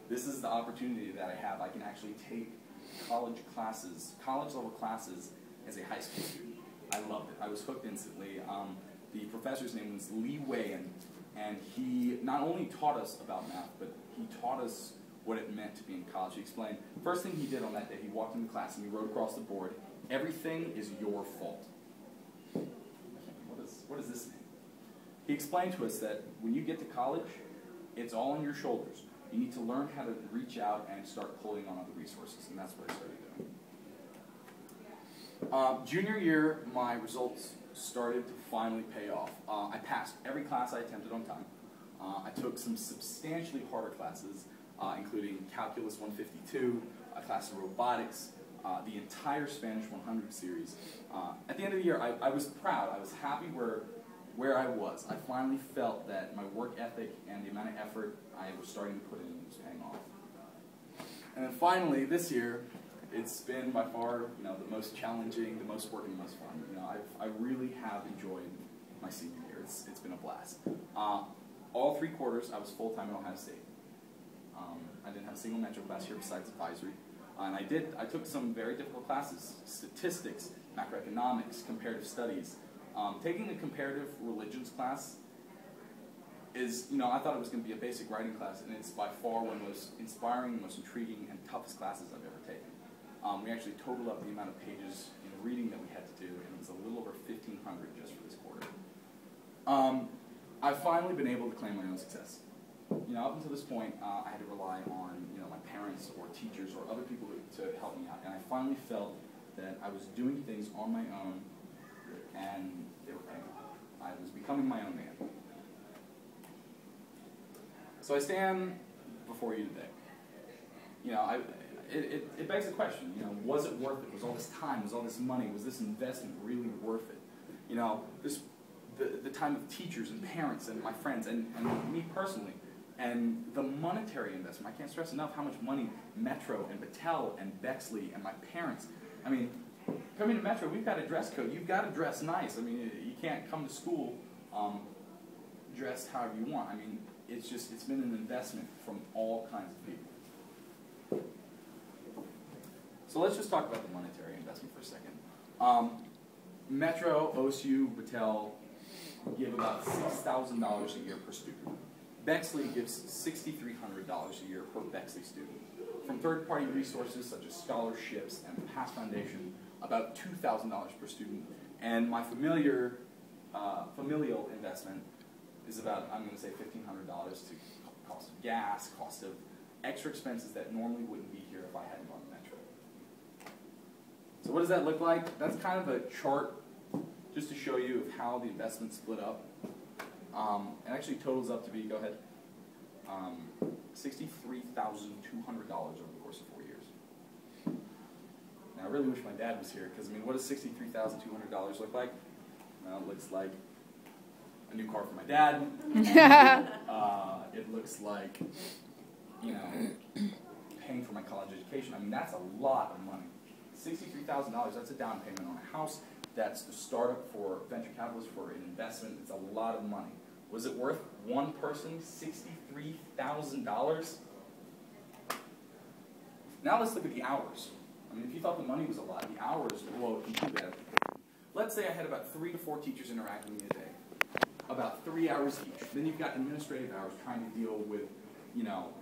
this is the opportunity that I have. I can actually take college level classes as a high school student. I loved it. I was hooked instantly. The professor's name was Lee Wayan, and he not only taught us about math, but he taught us what it meant to be in college. He explained, first thing he did on that day, he walked into class and he wrote across the board, everything is your fault. What does this mean? He explained to us that when you get to college, it's all on your shoulders. You need to learn how to reach out and start pulling on other resources, and that's what I started doing. Junior year, my results started to finally pay off. I passed every class I attempted on time. I took some substantially harder classes, including Calculus 152, a class in robotics, the entire Spanish 100 series. At the end of the year, I was proud. I was happy where I was. I finally felt that my work ethic and the amount of effort I was starting to put in was paying off. And then finally, this year, it's been by far, the most challenging, the most work, and the most fun. I really have enjoyed my senior year. It's been a blast. All 3 quarters, I was full-time at Ohio State. I didn't have a single metro class here besides advisory. And I took some very difficult classes: statistics, macroeconomics, comparative studies. Taking a comparative religions class is, I thought it was going to be a basic writing class, and it's by far one of the most inspiring, most intriguing, and toughest classes I've ever taken. We actually totaled up the amount of pages in reading that we had to do, and it was a little over 1,500 just for this quarter. I've finally been able to claim my own success. Up until this point, I had to rely on, my parents or teachers or other people to help me out, and I finally felt that I was doing things on my own, and they were paying off. I was becoming my own man. So I stand before you today. It begs the question, was it worth it? Was all this time, was all this money, was this investment really worth it? The time of teachers and parents and my friends and me personally, and the monetary investment. I can't stress enough how much money Metro and Battelle and Bexley and my parents, coming to Metro, we've got a dress code. You've got to dress nice. You can't come to school dressed however you want. It's been an investment from all kinds of people. So let's just talk about the monetary investment for a second. Metro, OSU, Battelle give about $6,000 a year per student. Bexley gives $6,300 a year per Bexley student. From third-party resources such as scholarships and the Pass Foundation, about $2,000 per student. And my familial investment is about, I'm going to say, $1,500 to cost of gas, cost of extra expenses that normally wouldn't be here if I hadn't gone to Metro. So what does that look like? That's kind of a chart just to show you of how the investment split up. It actually totals up to be, go ahead, $63,200 over the course of 4 years. Now I really wish my dad was here, because what does $63,200 look like? Well, it looks like a new car for my dad. It looks like, paying for my college education. That's a lot of money. $63,000, that's a down payment on a house. That's the startup for venture capitalists for an investment. It's a lot of money. Was it worth one person $63,000? Now let's look at the hours. If you thought the money was a lot, the hours blow completely out of proportion. Let's say I had about 3 to 4 teachers interacting with me a day, about 3 hours each. Then you've got administrative hours trying to deal with,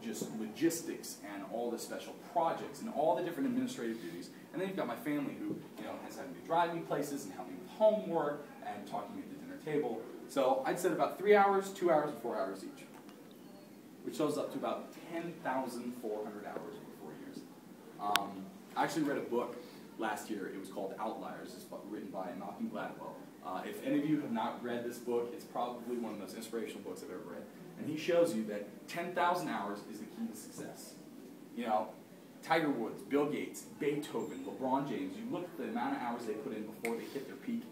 just logistics and all the special projects and all the different administrative duties. And then you've got my family who, has had to drive me places and help me with homework and talking at the dinner table. So I'd said about 3 hours, 2 hours, and 4 hours each, which shows up to about 10,400 hours over 4 years. I actually read a book last year. It was called Outliers. It's written by Malcolm Gladwell. If any of you have not read this book, it's probably one of the most inspirational books I've ever read. And he shows you that 10,000 hours is the key to success. Tiger Woods, Bill Gates, Beethoven, LeBron James, you look at the amount of hours they put in before they hit their peak,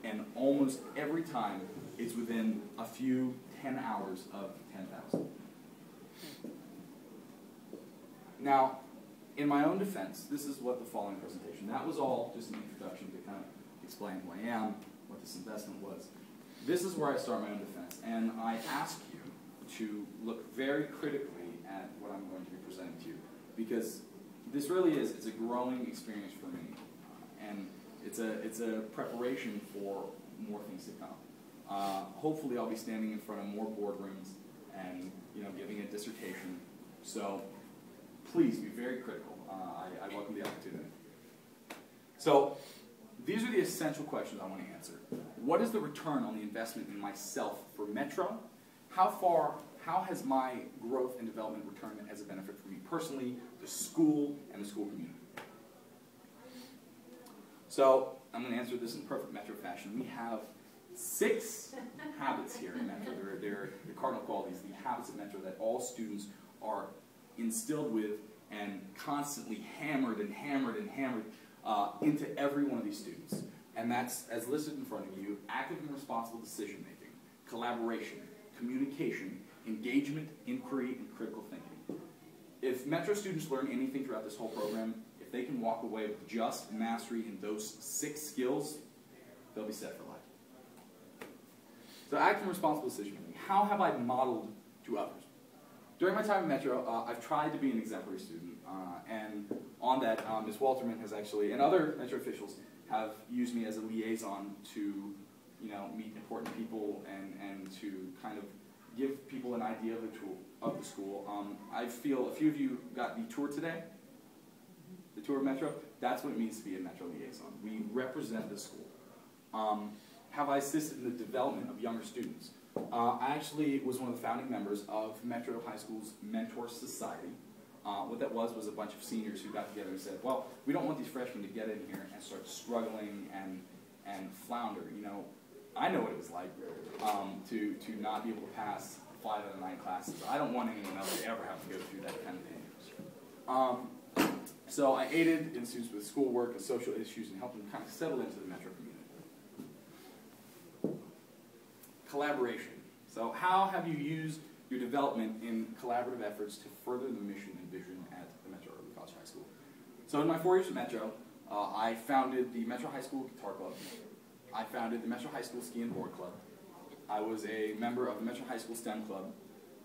and almost every time it's within a few 10 hours of 10,000. Now, in my own defense, this is what the following presentation, that was all just an introduction to kind of explain who I am, what this investment was. This is where I start my own defense, and I ask you to look very critically at what I'm going to be presenting because this really is, it's a growing experience for me, and it's a preparation for more things to come. Hopefully I'll be standing in front of more boardrooms and giving a dissertation, so please be very critical. I welcome the opportunity. So these are the essential questions I want to answer. What is the return on the investment in myself for Metro? How has my growth and development returned as a benefit for me personally, the school, and the school community? So I'm going to answer this in perfect Metro fashion. We have 6 habits here in Metro. They're the cardinal qualities, the habits of Metro that all students are instilled with and constantly hammered and hammered and hammered into every one of these students. And that's, as listed in front of you, active and responsible decision-making, collaboration, communication, engagement, inquiry, and critical thinking. If Metro students learn anything throughout this whole program, if they can walk away with just mastery in those 6 skills, they'll be set for life. So active and responsible decision-making. How have I modeled to others? During my time at Metro, I've tried to be an exemplary student, and on that, Ms. Walterman has actually, and other Metro officials, have used me as a liaison to, meet important people and to kind of give people an idea of the school. I feel a few of you got the tour today, the tour of Metro. That's what it means to be a Metro liaison. We represent the school. Have I assisted in the development of younger students? I actually was one of the founding members of Metro High School's Mentor Society. What that was a bunch of seniors who got together and said, well, we don't want these freshmen to get in here and start struggling and flounder. I know what it was like to not be able to pass 5 out of 9 classes. I don't want anyone else to ever have to go through that kind of thing. So I aided in students with schoolwork and social issues and helped them kind of settle into the Metro community. Collaboration. So how have you used your development in collaborative efforts to further the mission and vision at the Metro Early College High School? So in my 4 years at Metro, I founded the Metro High School Guitar Club. I founded the Metro High School Ski and Board Club. I was a member of the Metro High School STEM Club,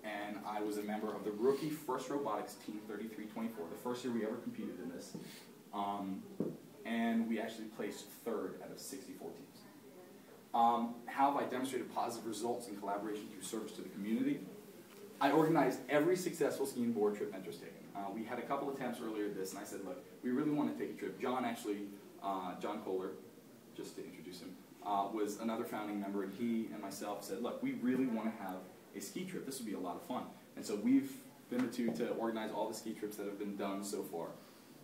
and I was a member of the Rookie First Robotics Team 3324, the first year we ever competed in this. And we actually placed 3rd out of 64 teams. How have I demonstrated positive results in collaboration through service to the community? I organized every successful ski and board trip Metro's taken. We had a couple attempts earlier at this, and I said, look, we really want to take a trip. John Kohler, just to introduce him, was another founding member, and he and myself said, look, we really want to have a ski trip. This would be a lot of fun. And so we've been the two to organize all the ski trips that have been done so far.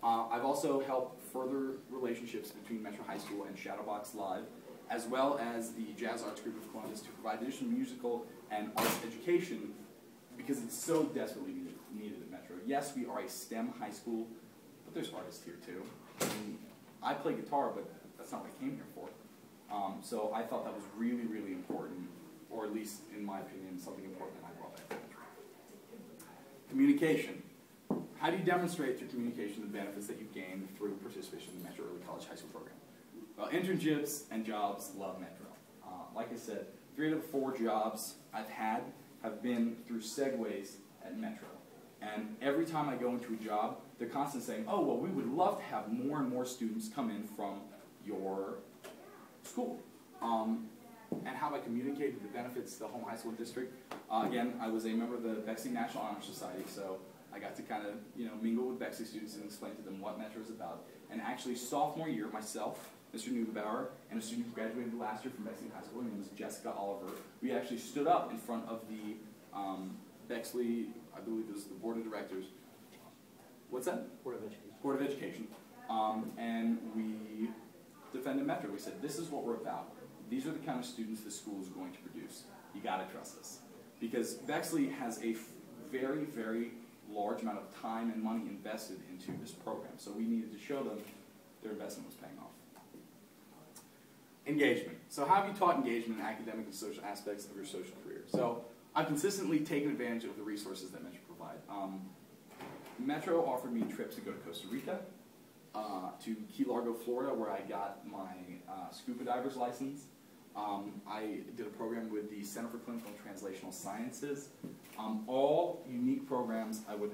I've also helped further relationships between Metro High School and Shadowbox Live, as well as the Jazz Arts Group of Columbus, to provide additional musical and arts education because it's so desperately needed at Metro. Yes, we are a STEM high school, but there's artists here too. I play guitar, but that's not what I came here for. So I thought that was really, really important, or at least, in my opinion, something important that I brought back to Metro. Communication. How do you demonstrate through communication the benefits that you've gained through participation in the Metro Early College High School program? Well, internships and jobs love Metro. Like I said, 3 out of the 4 jobs I've had have been through segues at Metro. And every time I go into a job, they're constantly saying, oh, well, we would love to have more and more students come in from your school. And how I communicated the benefits to the home high school district. Again, I was a member of the Bexley National Honor Society, so I got to kind of mingle with Bexley students and explain to them what Metro is about. And actually, sophomore year, myself, Mr. Neugebauer, and a student who graduated last year from Bexley High School, her name was Jessica Oliver, we actually stood up in front of the Bexley, I believe it was the Board of Directors. What's that? Board of Education. Board of Education. And we defended Metro. We said, this is what we're about. These are the kind of students this school is going to produce. You got to trust us. Because Bexley has a very, very large amount of time and money invested into this program. So we needed to show them their investment was paying off. Engagement. So how have you taught engagement in academic and social aspects of your social career? So I've consistently taken advantage of the resources that Metro provide. Metro offered me trips to go to Costa Rica, to Key Largo, Florida, where I got my scuba diver's license. I did a program with the Center for Clinical and Translational Sciences. All unique programs I would